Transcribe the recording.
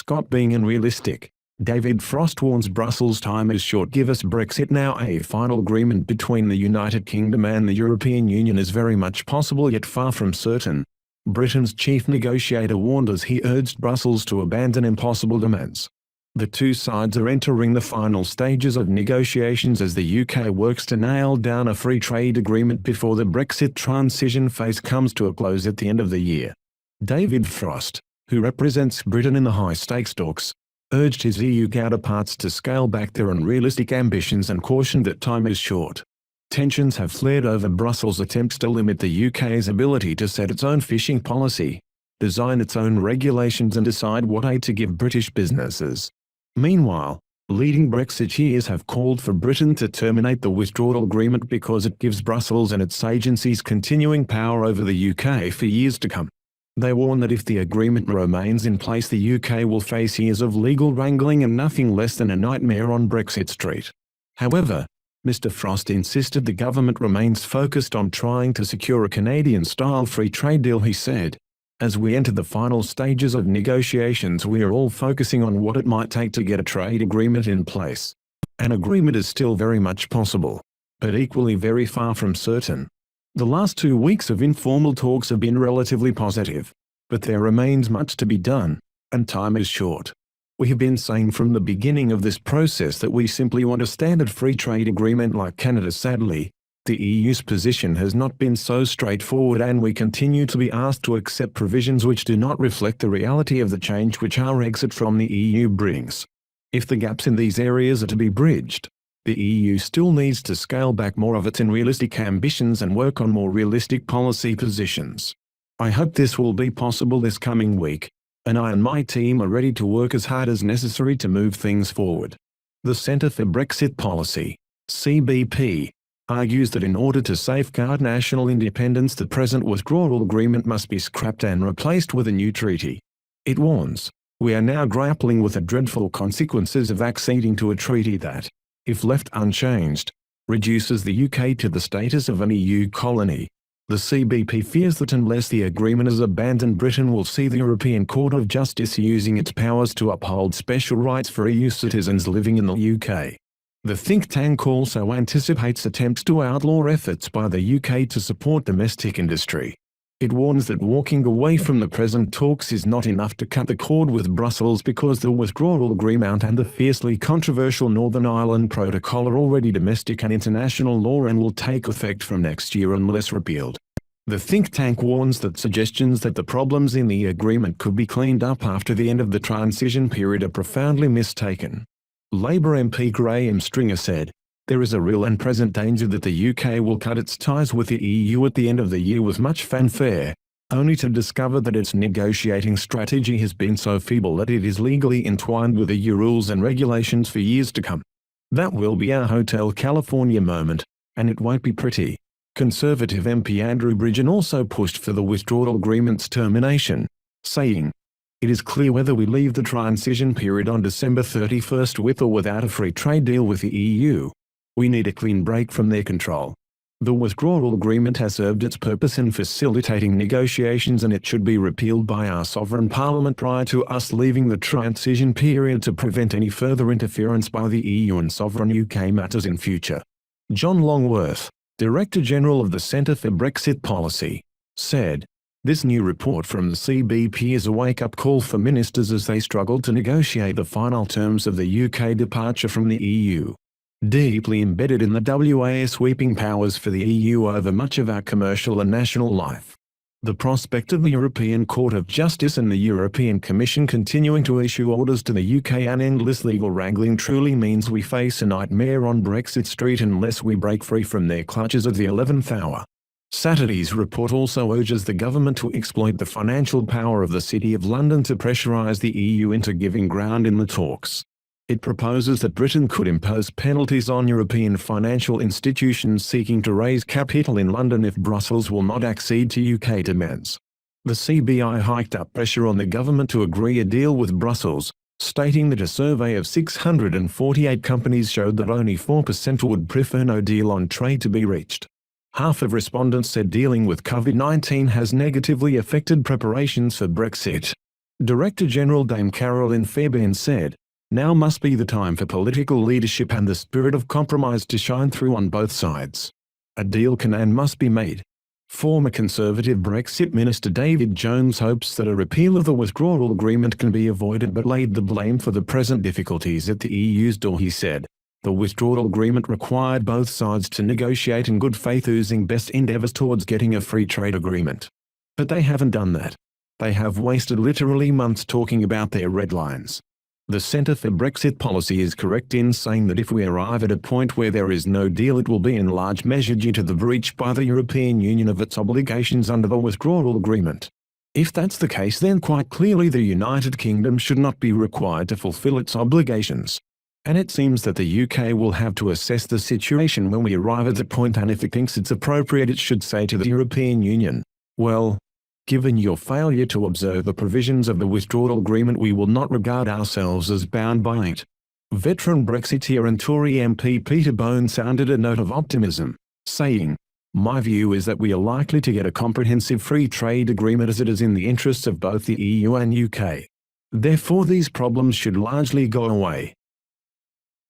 Scott being unrealistic. David Frost warns Brussels time is short. Give us Brexit now. A final agreement between the United Kingdom and the European Union is very much possible yet far from certain. Britain's chief negotiator warned as he urged Brussels to abandon impossible demands. The two sides are entering the final stages of negotiations as the UK works to nail down a free trade agreement before the Brexit transition phase comes to a close at the end of the year. David Frost, who represents Britain in the high-stakes talks, urged his EU counterparts to scale back their unrealistic ambitions and cautioned that time is short. Tensions have flared over Brussels' attempts to limit the UK's ability to set its own fishing policy, design its own regulations and decide what aid to give British businesses. Meanwhile, leading Brexiteers have called for Britain to terminate the withdrawal agreement because it gives Brussels and its agencies continuing power over the UK for years to come. They warn that if the agreement remains in place, the UK will face years of legal wrangling and nothing less than a nightmare on Brexit Street. However, Mr. Frost insisted the government remains focused on trying to secure a Canadian-style free trade deal. He said, "As we enter the final stages of negotiations, we are all focusing on what it might take to get a trade agreement in place. An agreement is still very much possible, but equally very far from certain. The last 2 weeks of informal talks have been relatively positive, but there remains much to be done, and time is short. We have been saying from the beginning of this process that we simply want a standard free trade agreement like Canada. Sadly, the EU's position has not been so straightforward, and we continue to be asked to accept provisions which do not reflect the reality of the change which our exit from the EU brings. If the gaps in these areas are to be bridged, the EU still needs to scale back more of its unrealistic ambitions and work on more realistic policy positions. I hope this will be possible this coming week, and I and my team are ready to work as hard as necessary to move things forward." The Centre for Brexit Policy, CBP, argues that in order to safeguard national independence, the present withdrawal agreement must be scrapped and replaced with a new treaty. It warns, "We are now grappling with the dreadful consequences of acceding to a treaty that, if left unchanged, reduces the UK to the status of an EU colony." The CBP fears that unless the agreement is abandoned, Britain will see the European Court of Justice using its powers to uphold special rights for EU citizens living in the UK. The think tank also anticipates attempts to outlaw efforts by the UK to support domestic industry. It warns that walking away from the present talks is not enough to cut the cord with Brussels because the withdrawal agreement and the fiercely controversial Northern Ireland Protocol are already domestic and international law and will take effect from next year unless repealed. The think tank warns that suggestions that the problems in the agreement could be cleaned up after the end of the transition period are profoundly mistaken. Labour MP Graham Stringer said, "There is a real and present danger that the UK will cut its ties with the EU at the end of the year with much fanfare, only to discover that its negotiating strategy has been so feeble that it is legally entwined with EU rules and regulations for years to come. That will be our Hotel California moment, and it won't be pretty." Conservative MP Andrew Bridgen also pushed for the withdrawal agreement's termination, saying, "It is clear whether we leave the transition period on December 31st with or without a free trade deal with the EU. We need a clean break from their control. The withdrawal agreement has served its purpose in facilitating negotiations, and it should be repealed by our sovereign parliament prior to us leaving the transition period to prevent any further interference by the EU in sovereign UK matters in future." John Longworth, Director General of the Centre for Brexit Policy, said, "This new report from the CBP is a wake-up call for ministers as they struggle to negotiate the final terms of the UK departure from the EU. Deeply embedded in the WA sweeping powers for the EU over much of our commercial and national life. The prospect of the European Court of Justice and the European Commission continuing to issue orders to the UK and endless legal wrangling truly means we face a nightmare on Brexit Street unless we break free from their clutches at the 11th hour." Saturday's report also urges the government to exploit the financial power of the City of London to pressurise the EU into giving ground in the talks. It proposes that Britain could impose penalties on European financial institutions seeking to raise capital in London if Brussels will not accede to UK demands. The CBI hiked up pressure on the government to agree a deal with Brussels, stating that a survey of 648 companies showed that only 4% would prefer no deal on trade to be reached. Half of respondents said dealing with COVID-19 has negatively affected preparations for Brexit. Director General Dame Caroline Fairbairn said, "Now must be the time for political leadership and the spirit of compromise to shine through on both sides. A deal can and must be made." Former Conservative Brexit Minister David Jones hopes that a repeal of the withdrawal agreement can be avoided, but laid the blame for the present difficulties at the EU's door. He said, "The withdrawal agreement required both sides to negotiate in good faith, using best endeavours towards getting a free trade agreement. But they haven't done that. They have wasted literally months talking about their red lines." The Centre for Brexit Policy is correct in saying that if we arrive at a point where there is no deal, it will be in large measure due to the breach by the European Union of its obligations under the withdrawal agreement. If that's the case, then quite clearly the United Kingdom should not be required to fulfil its obligations. And it seems that the UK will have to assess the situation when we arrive at that point, and if it thinks it's appropriate, it should say to the European Union, "Well, given your failure to observe the provisions of the withdrawal agreement, we will not regard ourselves as bound by it." Veteran Brexiteer and Tory MP Peter Bone sounded a note of optimism, saying, "My view is that we are likely to get a comprehensive free trade agreement, as it is in the interests of both the EU and UK. Therefore these problems should largely go away."